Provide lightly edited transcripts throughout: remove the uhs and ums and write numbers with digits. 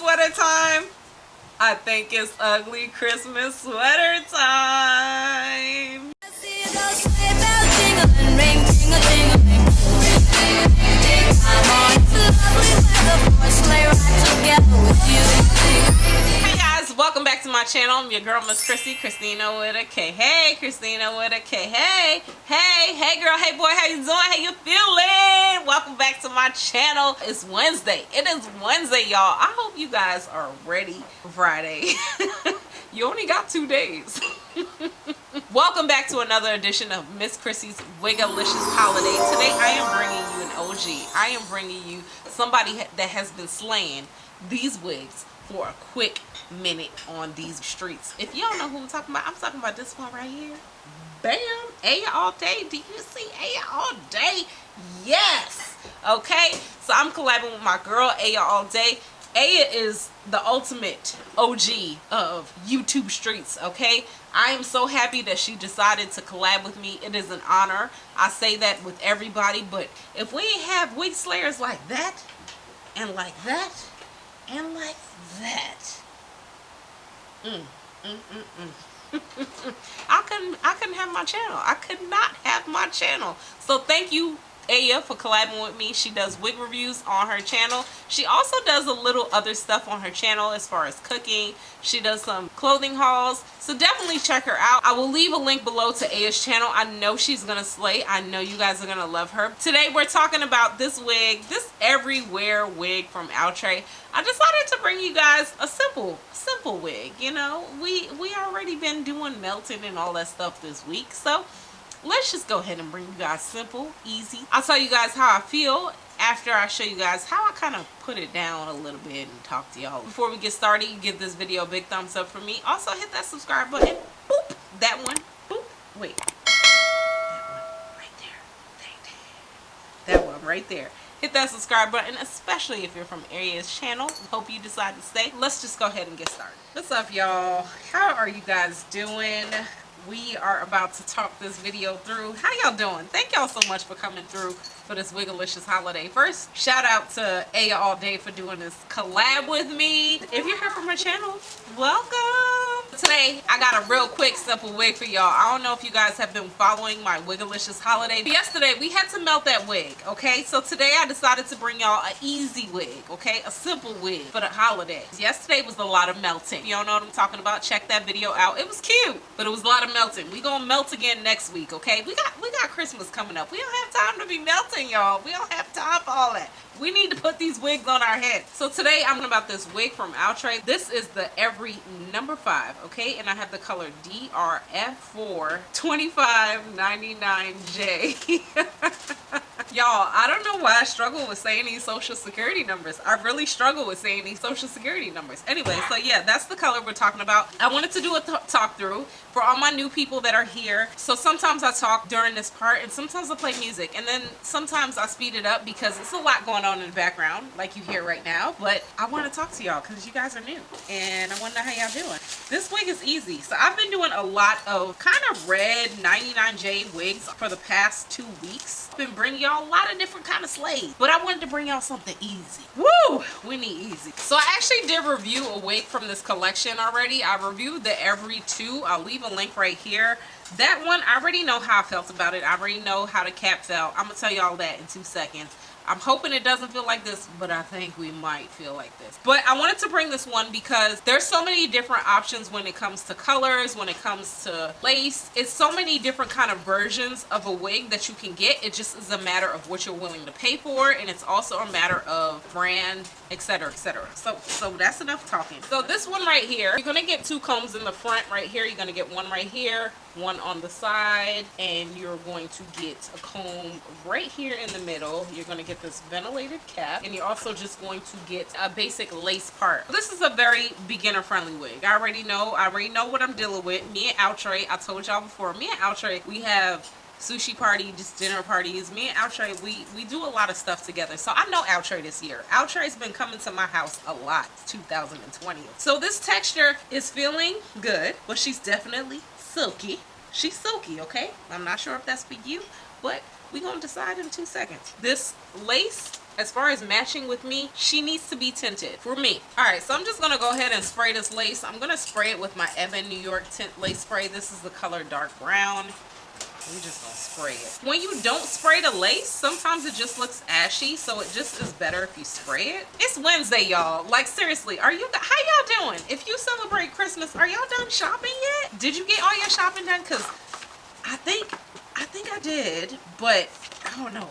sweater time. I think it's ugly Christmas sweater time. Hey guys, welcome back to my channel. I'm your girl, Miss Khrissy, Christina with a K. Hey, Christina with a K. Hey, hey girl, hey boy, how you doing? How you feeling? Welcome back to my channel. It's Wednesday. It is Wednesday, y'all. I hope you guys are ready for Friday. You only got 2 days. Welcome back to another edition of Miss Khrissy's Wigalicious holiday. Today I am bringing you an OG. I am bringing you somebody that has been slaying these wigs for a quick minute on these streets. If you don't know who I'm talking about this one right here. Bam! Aya all day. Do you see Aya all day? Yes! Okay, so I'm collabing with my girl Aya all day. Aya is the ultimate OG of YouTube streets, okay? I am so happy that she decided to collab with me. It is an honor. I say that with everybody, but if we ain't have wig slayers like that, and like that, and like that, I couldn't have my channel. I could not have my channel. So thank you, Aya, for collabing with me. She does wig reviews on her channel. She also does a little other stuff on her channel as far as cooking. She does some clothing hauls, so definitely check her out. I will leave a link below to Aya's channel. I know she's gonna slay. I know you guys are gonna love her. Today we're talking about this wig, this EVERY5 wig from Outre. I decided to bring you guys a simple wig. You know, we already been doing melting and all that stuff this week, so let's just go ahead and bring you guys simple, easy. I'll tell you guys how I feel after I show you guys how I kind of put it down a little bit and talk to y'all. Before we get started, you give this video a big thumbs up for me. Also hit that subscribe button. Boop. That one. Boop. Wait. That one right there. That one right there. Hit that subscribe button, especially if you're from Aya's channel. Hope you decide to stay. Let's just go ahead and get started. What's up, y'all? How are you guys doing? We are about to talk this video through. How y'all doing? Thank y'all so much for coming through for this Wigalicious holiday. First, shout out to Aya all day for doing this collab with me. If you're here from her channel, welcome. Today, I got a real quick, simple wig for y'all. I don't know if you guys have been following my Wigalicious holiday. Yesterday, we had to melt that wig, okay? So today, I decided to bring y'all an easy wig, okay? A simple wig for the holidays. Yesterday was a lot of melting. If you don't know what I'm talking about, check that video out. It was cute, but it was a lot of melting. We gonna melt again next week, okay? We got Christmas coming up. We don't have time to be melting, y'all. We don't have time for all that. We need to put these wigs on our head. So today I'm about this wig from Outre. This is the EVERY5, okay? And I have the color DRF4 2599J. Y'all, I don't know why I struggle with saying these social security numbers. I really struggle with saying these social security numbers. Anyway, so yeah, that's the color we're talking about. I wanted to do a talk through for all my new people that are here. So sometimes I talk during this part and sometimes I play music. And then sometimes I speed it up because it's a lot going on in the background like you hear right now. But I want to talk to y'all because you guys are new. And I want to know how y'all doing. This wig is easy. So I've been doing a lot of kind of red 99J wigs for the past 2 weeks. I've been bringing y'all a lot of different kind of slays, but I wanted to bring y'all something easy. Woo! We need easy. So I actually did review a wig from this collection already. I reviewed the EVERY2. I'll leave a link right here. That one, I already know how I felt about it. I already know how the cap felt. I'm gonna tell y'all that in 2 seconds. I'm hoping it doesn't feel like this, but I think we might feel like this. But I wanted to bring this one because there's so many different options when it comes to colors, when it comes to lace. It's so many different kind of versions of a wig that you can get. It just is a matter of what you're willing to pay for, and it's also a matter of brand, etc., etc. So that's enough talking. So this one right here, you're gonna get 2 combs in the front right here. You're gonna get one right here, one on the side, and you're going to get a comb right here in the middle. You're going to get this ventilated cap, and you're also just going to get a basic lace part. This is a very beginner friendly wig. I already know what I'm dealing with. Me and Outre, I told y'all before, me and Outre, we have sushi party, just dinner parties. Me and Outre, we do a lot of stuff together. So I know Outre this year. Outre has been coming to my house a lot. It's 2020. So this texture is feeling good, but she's definitely silky. She's silky, okay? I'm not sure if that's for you, but we're gonna decide in 2 seconds. This lace As far as matching with me, she needs to be tinted for me. All right, so I'm just gonna go ahead and spray this lace. I'm gonna spray it with my Evan New York Tint Lace Spray. This is the color dark brown. We just gonna spray it. When you don't spray the lace, sometimes it just looks ashy, so it just is better if you spray it. It's Wednesday, y'all. Like, seriously, how y'all doing? If you celebrate Christmas, are y'all done shopping yet? Did you get all your shopping done? Because I think I did, but I don't know.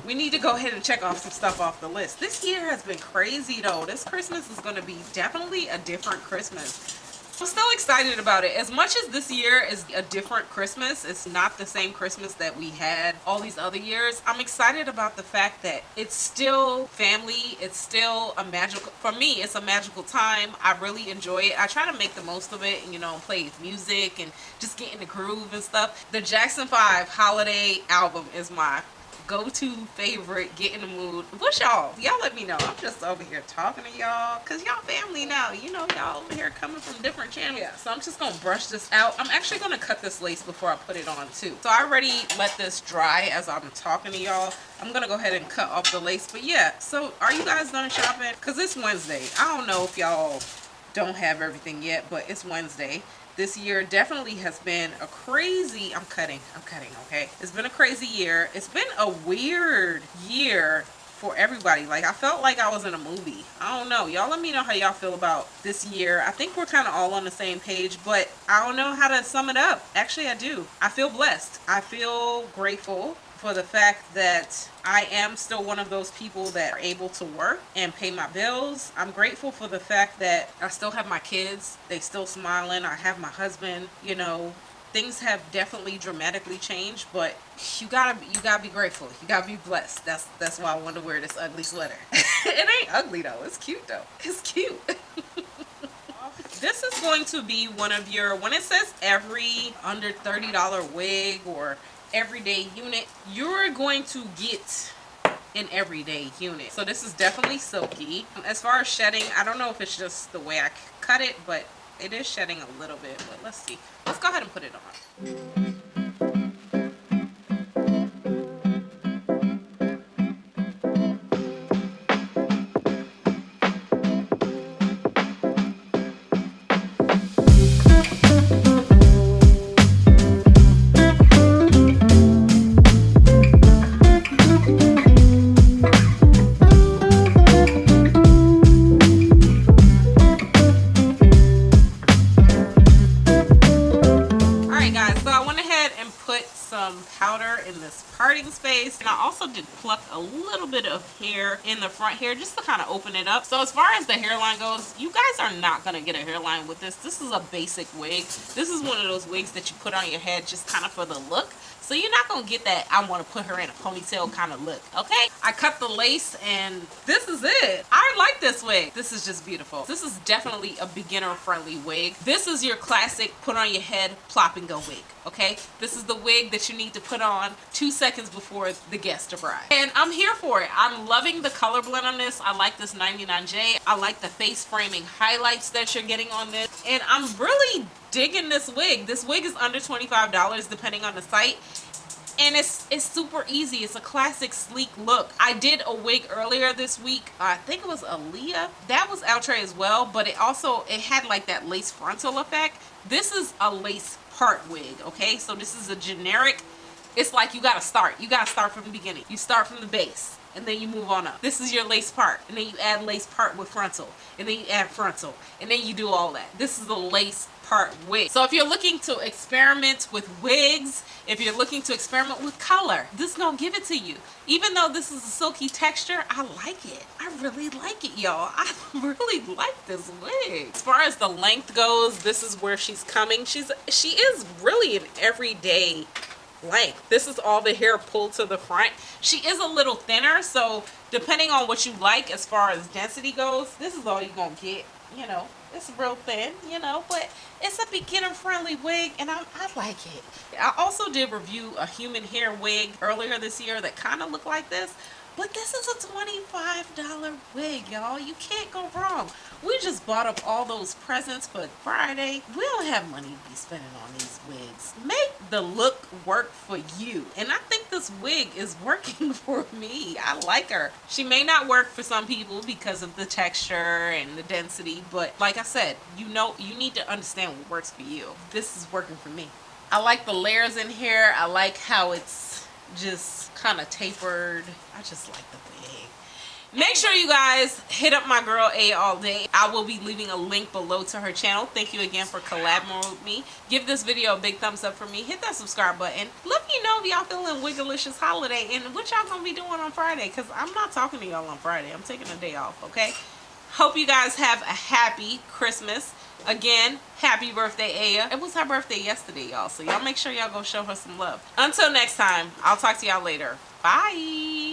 We need to go ahead and check off some stuff off the list. This year has been crazy, though. This Christmas is going to be definitely a different Christmas. I'm still excited about it. As much as this year is a different Christmas, it's not the same Christmas that we had all these other years. I'm excited about the fact that it's still family. It's still a magical, for me, it's a magical time. I really enjoy it. I try to make the most of it, you know, play music and just get in the groove and stuff. The Jackson 5 holiday album is my go-to favorite, get in the mood. What's y'all let me know. I'm just over here talking to y'all because y'all family now, you know, y'all over here coming from different channels. Yeah, so I'm just gonna brush this out. I'm actually gonna cut this lace before I put it on too. So I already let this dry as I'm talking to y'all. I'm gonna go ahead and cut off the lace. But yeah, so are you guys done shopping? Because it's Wednesday. I don't know if y'all don't have everything yet, but it's Wednesday. This year definitely has been a crazy, I'm cutting, okay? It's been a crazy year. It's been a weird year for everybody. Like, I felt like I was in a movie. I don't know. Y'all let me know how y'all feel about this year. I think we're kind of all on the same page, but I don't know how to sum it up. Actually, I do. I feel blessed. I feel grateful for the fact that I am still one of those people that are able to work and pay my bills. I'm grateful for the fact that I still have my kids. They still smiling. I have my husband. You know, things have definitely dramatically changed, but you gotta be grateful. You gotta be blessed. That's why I want to wear this ugly sweater. It ain't ugly though. It's cute though. It's cute. This is going to be one of your, when it says every under $30 wig or everyday unit, you're going to get an everyday unit. So this is definitely silky. As far as shedding, I don't know if it's just the way I cut it, but it is shedding a little bit. But let's see. Let's go ahead and put it on. Powder in this parting space, and I also did pluck a little bit of hair in the front here just to kind of open it up. So as far as the hairline goes, you guys are not gonna get a hairline with this. This is a basic wig. This is one of those wigs that you put on your head just kind of for the look. So you're not gonna get that I want to put her in a ponytail kind of look, okay? I cut the lace and this is it. I like this wig. This is just beautiful. This is definitely a beginner friendly wig. This is your classic put on your head plop and go wig, okay? This is the wig that you need to put on 2 seconds before the guest arrives. And I'm here for it. I'm loving the color blend on this. I like this 99J. I like the face framing highlights that you're getting on this. And I'm really digging this wig. This wig is under $25 depending on the site. And it's super easy. It's a classic sleek look. I did a wig earlier this week. I think it was Aaliyah. That was Outre as well, but it had like that lace frontal effect. This is a lace part wig, okay? So this is a generic. It's like you gotta start. You gotta start from the beginning. You start from the base, and then you move on up. This is your lace part, and then you add lace part with frontal, and then you add frontal, and then you do all that. This is a lace part wig. So if you're looking to experiment with wigs, if you're looking to experiment with color, this is gonna give it to you. Even though this is a silky texture, I like it. I really like it, y'all. I really like this wig. As far as the length goes, this is where she's coming. She is really an everyday length. This is all the hair pulled to the front. She is a little thinner, so depending on what you like as far as density goes, this is all you're gonna get. You know, it's real thin, you know, but it's a beginner friendly wig, and I like it. I also did review a human hair wig earlier this year that kind of looked like this, But this is a $25 wig, y'all. You can't go wrong. We just bought up all those presents for Friday. We don't have money to be spending on these wigs. Make the look work for you. And I think this wig is working for me. I like her. She may not work for some people because of the texture and the density, but like I said, you know, you need to understand what works for you. This is working for me. I like the layers in here. I like how it's just kind of tapered. I just like the wig. Make sure you guys hit up my girl A all day. I will be leaving a link below to her channel. Thank you again for collabing with me. Give this video a big thumbs up for me. Hit that subscribe button. Let me know if y'all feeling Wigalicious holiday and what y'all gonna be doing on Friday, because I'm not talking to y'all on Friday. I'm taking a day off, okay? Hope you guys have a happy Christmas. Again, happy birthday, Aya. It was her birthday yesterday, y'all. So y'all make sure y'all go show her some love. Until next time, I'll talk to y'all later. Bye.